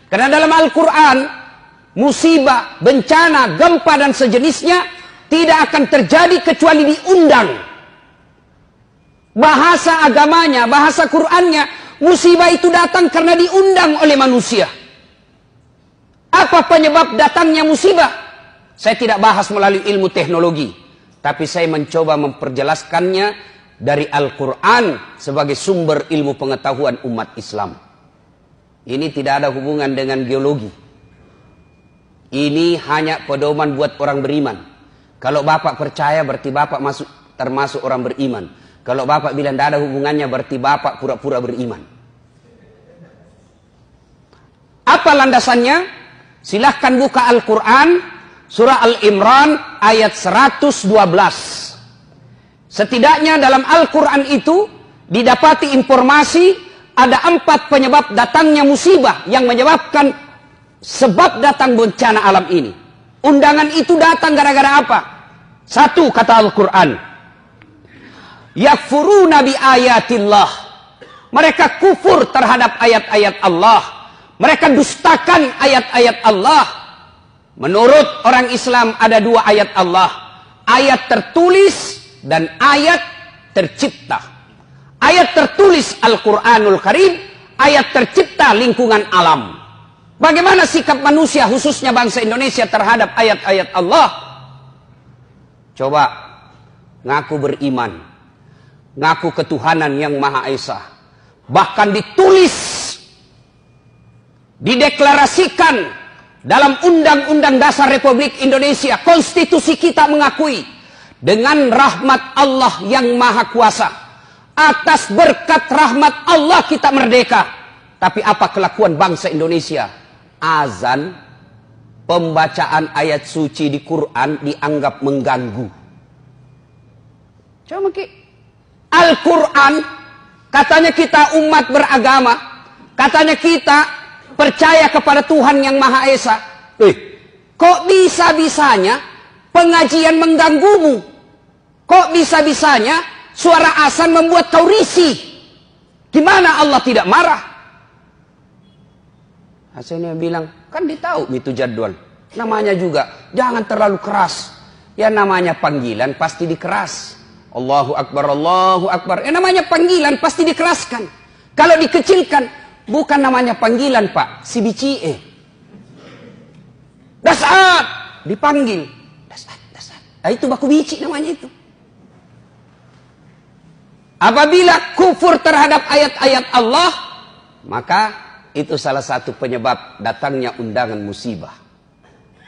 Karena dalam Al-Quran, musibah, bencana, gempa dan sejenisnya tidak akan terjadi kecuali diundang. Bahasa agamanya, bahasa Qur'annya, musibah itu datang karena diundang oleh manusia. Apa penyebab datangnya musibah? Saya tidak bahas melalui ilmu teknologi, tapi saya mencoba memperjelaskannya dari Al-Quran sebagai sumber ilmu pengetahuan umat Islam. Ini tidak ada hubungan dengan geologi. Ini hanya pedoman buat orang beriman. Kalau Bapak percaya berarti Bapak termasuk orang beriman. Kalau Bapak bilang tidak ada hubungannya berarti Bapak pura-pura beriman. Apa landasannya? Silahkan buka Al-Quran, surah Al-Imran ayat 112. Setidaknya dalam Al-Quran itu didapati informasi ada 4 penyebab datangnya musibah yang menyebabkan sebab datang bencana alam ini. Undangan itu datang gara-gara apa? 1, kata Al-Quran, yakfuruna bi ayatillah. Mereka kufur terhadap ayat-ayat Allah. Mereka dustakan ayat-ayat Allah. Menurut orang Islam ada 2 ayat Allah. Ayat tertulis dan ayat tercipta. Ayat tertulis Al-Quranul Karim. Ayat tercipta lingkungan alam. Bagaimana sikap manusia khususnya bangsa Indonesia terhadap ayat-ayat Allah? Coba ngaku beriman. Ngaku ketuhanan yang Maha Esa. Bahkan ditulis, dideklarasikan dalam Undang-Undang Dasar Republik Indonesia. Konstitusi kita mengakui dengan rahmat Allah yang Maha Kuasa. Atas berkat rahmat Allah kita merdeka. Tapi apa kelakuan bangsa Indonesia? Azan, pembacaan ayat suci di Quran dianggap mengganggu. Coba Al-Quran, katanya kita umat beragama, katanya kita percaya kepada Tuhan yang Maha Esa. Kok bisa-bisanya pengajian mengganggumu? Kok bisa-bisanya suara azan membuat kau risih? Gimana Allah tidak marah? Hasilnya bilang, kan ditahu itu jadwal. Namanya juga, jangan terlalu keras. Ya namanya panggilan pasti dikeras. Allahu Akbar, Allahu Akbar. Namanya panggilan pasti dikeraskan. Kalau dikecilkan, bukan namanya panggilan Pak, si bicie. Dasat, dipanggil. Dasat, dasat. Nah, itu baku bici namanya itu. Apabila kufur terhadap ayat-ayat Allah, maka itu salah satu penyebab datangnya undangan musibah.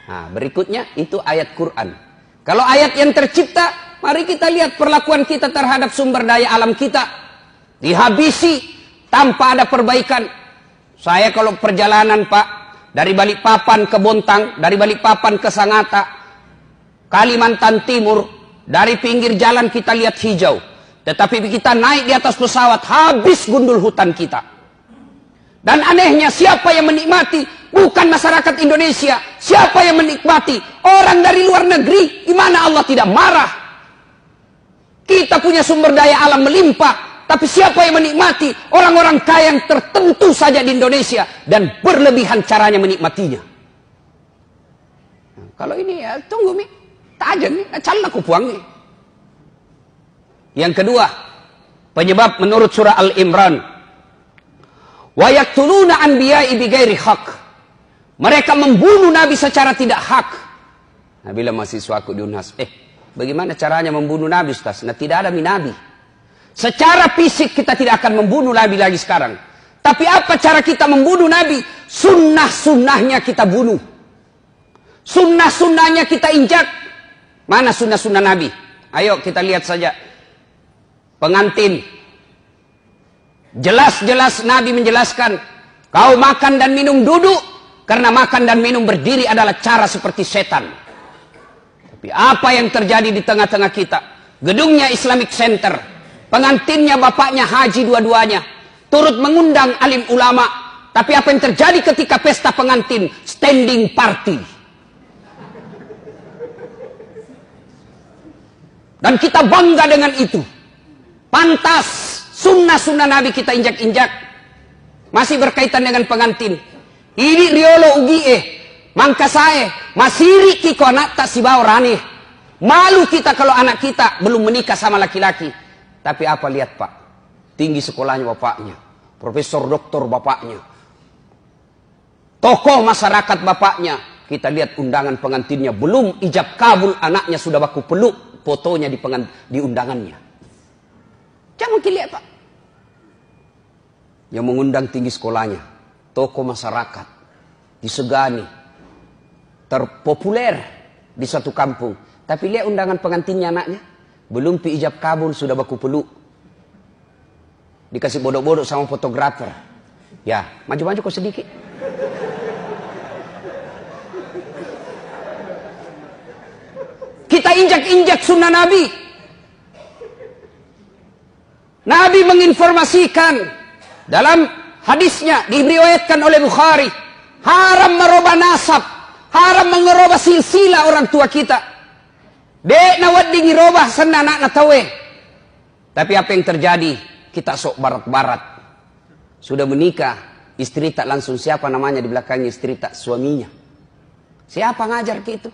Nah, berikutnya itu ayat Quran. Kalau ayat yang tercipta, mari kita lihat perlakuan kita terhadap sumber daya alam kita. Dihabisi tanpa ada perbaikan. Saya kalau perjalanan Pak, dari Balikpapan ke Bontang, dari Balikpapan ke Sangatta, Kalimantan Timur, dari pinggir jalan kita lihat hijau. Tetapi kita naik di atas pesawat, habis gundul hutan kita. Dan anehnya siapa yang menikmati? Bukan masyarakat Indonesia. Siapa yang menikmati? Orang dari luar negeri. Gimana Allah tidak marah? Kita punya sumber daya alam melimpah. Tapi siapa yang menikmati? Orang-orang kaya yang tertentu saja di Indonesia. Dan berlebihan caranya menikmatinya. Nah, kalau ini ya tunggu mi. Tajam mi. Calon aku puang mi. Yang kedua. Penyebab menurut surah Al-Imran. Wa yaqtuluna anbiya'i bighairi haq. Mereka membunuh Nabi secara tidak hak. Nah, bila mahasiswaku di Unhas, bagaimana caranya membunuh Nabi, Ustaz? Nah, tidak ada Nabi. Secara fisik kita tidak akan membunuh Nabi lagi sekarang. Tapi apa cara kita membunuh Nabi? Sunnah-sunnahnya kita bunuh. Sunnah-sunnahnya kita injak. Mana sunnah-sunnah Nabi? Ayo kita lihat saja. Pengantin. Jelas-jelas Nabi menjelaskan, kau makan dan minum duduk, karena makan dan minum berdiri adalah cara seperti setan. Tapi apa yang terjadi di tengah-tengah kita? Gedungnya Islamic Center, pengantinnya bapaknya haji dua-duanya, turut mengundang alim ulama. Tapi apa yang terjadi ketika pesta pengantin? Standing party. Dan kita bangga dengan itu. Pantas sunnah-sunnah Nabi kita injak-injak. Masih berkaitan dengan pengantin. Ini riolo ugie, mangka saya masiri kiko anak tak si rane. Malu kita kalau anak kita belum menikah sama laki-laki. Tapi apa lihat Pak, tinggi sekolahnya bapaknya, profesor doktor bapaknya, tokoh masyarakat bapaknya. Kita lihat undangan pengantinnya, belum ijab kabul anaknya sudah baku peluk fotonya di undangannya. Jangan dilihat Pak. Yang mengundang tinggi sekolahnya, tokoh masyarakat, disegani, terpopuler di suatu kampung. Tapi lihat undangan pengantinnya anaknya, belum pi ijab kabul sudah baku peluk. Dikasih bodoh-bodoh sama fotografer. Ya, maju-maju kok sedikit. Kita injak-injak sunnah Nabi. Nabi menginformasikan dalam hadisnya diriwayatkan oleh Bukhari, haram merubah nasab, haram mengerubah silsilah orang tua kita. Dek nawad dingi robah sena anak natawe. Tapi apa yang terjadi? Kita sok barat-barat. Sudah menikah, istri tak langsung siapa namanya di belakangnya istri tak suaminya. Siapa ngajar ke itu?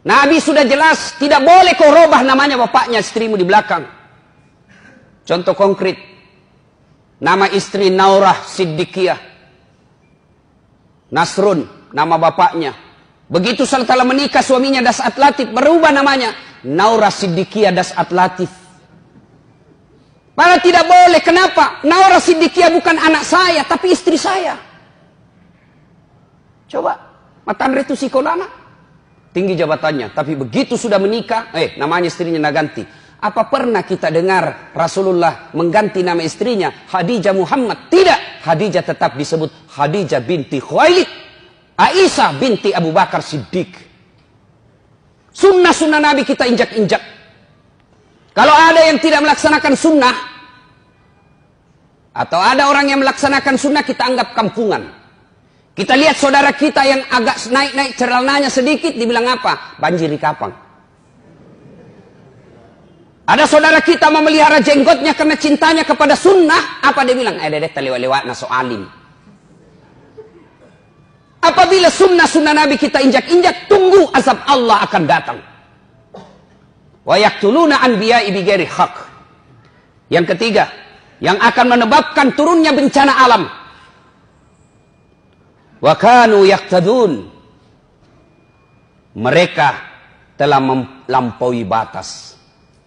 Nabi sudah jelas tidak boleh kau robah namanya bapaknya istrimu di belakang. Contoh konkret. Nama istri Naurah Siddiqiyah. Nasrun nama bapaknya. Begitu setelah menikah suaminya Das'at Latif berubah namanya Naurah Siddiqiyah Das'at Latif. Padahal tidak boleh. Kenapa? Naurah Siddiqiyah bukan anak saya tapi istri saya. Coba matan retu sikolana. Tinggi jabatannya, tapi begitu sudah menikah, namanya istrinya naganti. Apa pernah kita dengar Rasulullah mengganti nama istrinya Khadijah Muhammad? Tidak, Khadijah tetap disebut Khadijah binti Khuwailid, Aisyah binti Abu Bakar Siddiq. Sunnah-sunnah Nabi kita injak-injak. Kalau ada yang tidak melaksanakan sunnah, atau ada orang yang melaksanakan sunnah, kita anggap kampungan. Kita lihat saudara kita yang agak naik-naik celananya sedikit, dibilang apa? Banjiri kapang. Ada saudara kita memelihara jenggotnya karena cintanya kepada sunnah, apa dia bilang? Dede lewat-lewat na soalim. Apabila sunnah-sunnah Nabi kita injak-injak, tunggu azab Allah akan datang. Wa yaqtuluna anbiya'i bighairi haq. Yang ketiga, yang akan menyebabkan turunnya bencana alam. Wa kanu yaqtadun. Mereka telah melampaui batas.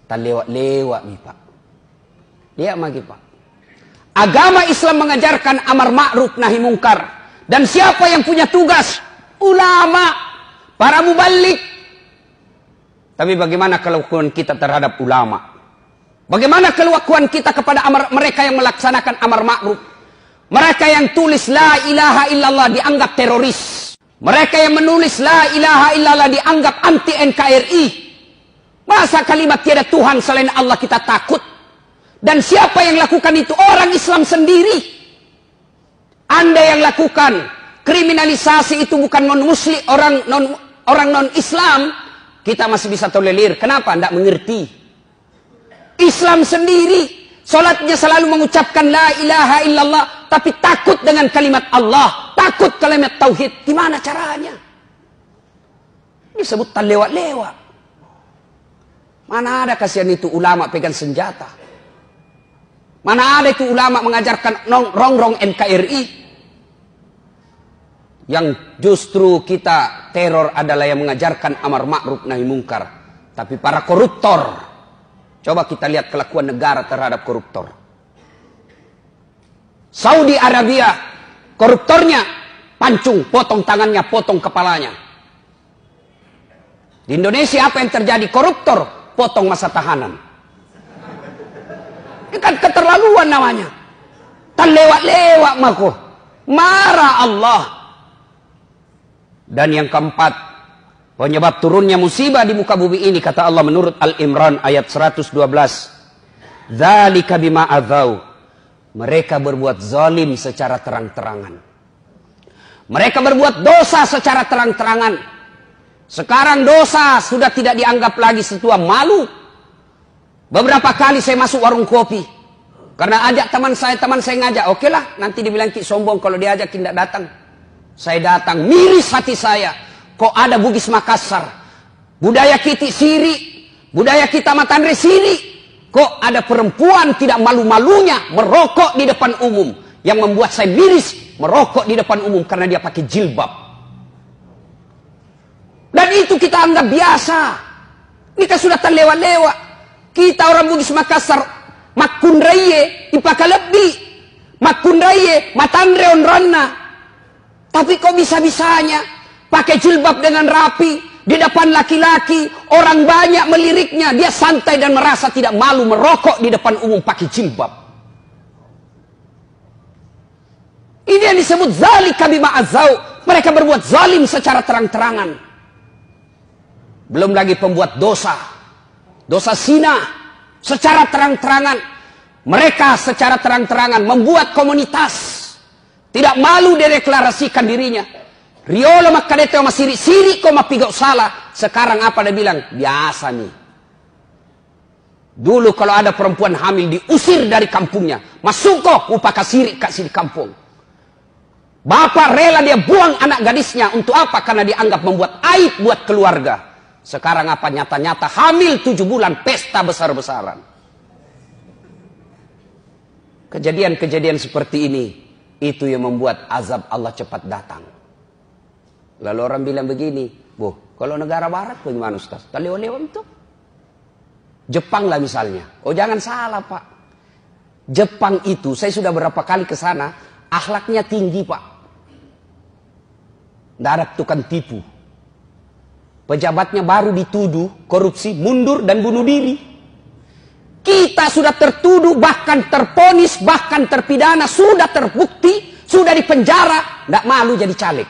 Tak lewat-lewat nih Pak. Lihat lagi Pak. Agama Islam mengajarkan amar ma'ruf nahi mungkar. Dan siapa yang punya tugas? Ulama, para muballigh. Tapi bagaimana kelakuan kita terhadap ulama? Bagaimana kelakuan kita kepada mereka yang melaksanakan amar ma'ruf? Mereka yang tulis la ilaha illallah dianggap teroris. Mereka yang menulis la ilaha illallah dianggap anti NKRI. Masa kalimat tiada Tuhan selain Allah kita takut? Dan siapa yang lakukan itu? Orang Islam sendiri. Anda yang lakukan kriminalisasi itu bukan non-muslim, orang non-Islam, kita masih bisa tolerir. Kenapa? Tidak mengerti. Islam sendiri salatnya selalu mengucapkan la ilaha illallah, tapi takut dengan kalimat Allah, takut kalimat tauhid. Gimana caranya? Disebut tak lewat-lewat. Mana ada kasihan itu ulama pegang senjata? Mana ada itu ulama mengajarkan rongrong NKRI? Yang justru kita teror adalah yang mengajarkan amar ma'ruf nahi mungkar. Tapi para koruptor. Coba kita lihat kelakuan negara terhadap koruptor. Saudi Arabia, koruptornya pancung, potong tangannya, potong kepalanya. Di Indonesia apa yang terjadi? Koruptor, potong masa tahanan. Ini kan keterlaluan namanya. Tak lewat-lewat mako. Marah Allah. Dan yang keempat, penyebab turunnya musibah di muka bumi ini, kata Allah menurut Al-Imran ayat 112. Dzalika bima adzau. Mereka berbuat zalim secara terang-terangan. Mereka berbuat dosa secara terang-terangan. Sekarang dosa sudah tidak dianggap lagi sesuatu malu. Beberapa kali saya masuk warung kopi. Karena ajak teman saya ngajak. Oke lah, nanti dibilang ki sombong kalau diajak tidak datang. Saya datang, miris hati saya. Kok ada Bugis Makassar, budaya kita siri, budaya kita Matandre siri. Kok ada perempuan tidak malu-malunya merokok di depan umum. Yang membuat saya miris, merokok di depan umum karena dia pakai jilbab. Dan itu kita anggap biasa. Ini kan sudah terlewat-lewat. Kita orang Bugis Makassar, makunraye, ipaka lebih. Makunraye, Matandre onronna. Tapi kok bisa-bisanya pakai jilbab dengan rapi di depan laki-laki, orang banyak meliriknya, dia santai dan merasa tidak malu merokok di depan umum pakai jilbab. Ini yang disebut zalika bima azau. Mereka berbuat zalim secara terang-terangan. Belum lagi pembuat dosa, dosa zina secara terang-terangan. Mereka secara terang-terangan membuat komunitas. Tidak malu deklarasikan dirinya. Riolo makadete sama siri kok mapigau salah. Sekarang apa dia bilang? Biasa nih. Dulu kalau ada perempuan hamil diusir dari kampungnya. Masuk kok upaka siri kasih di kampung. Bapak rela dia buang anak gadisnya. Untuk apa? Karena dianggap membuat aib buat keluarga. Sekarang apa? Nyata-nyata hamil 7 bulan pesta besar-besaran. Kejadian-kejadian seperti ini. Itu yang membuat azab Allah cepat datang. Lalu orang bilang begini, kalau negara barat bagaimana Ustaz? Taleo-leo itu. Jepang lah misalnya. Oh jangan salah Pak. Jepang itu, saya sudah berapa kali ke sana, akhlaknya tinggi Pak. Tidak ada tukang tipu. Pejabatnya baru dituduh korupsi, mundur dan bunuh diri. Kita sudah tertuduh, bahkan terponis, bahkan terpidana, sudah terbukti, sudah dipenjara, tidak malu jadi caleg.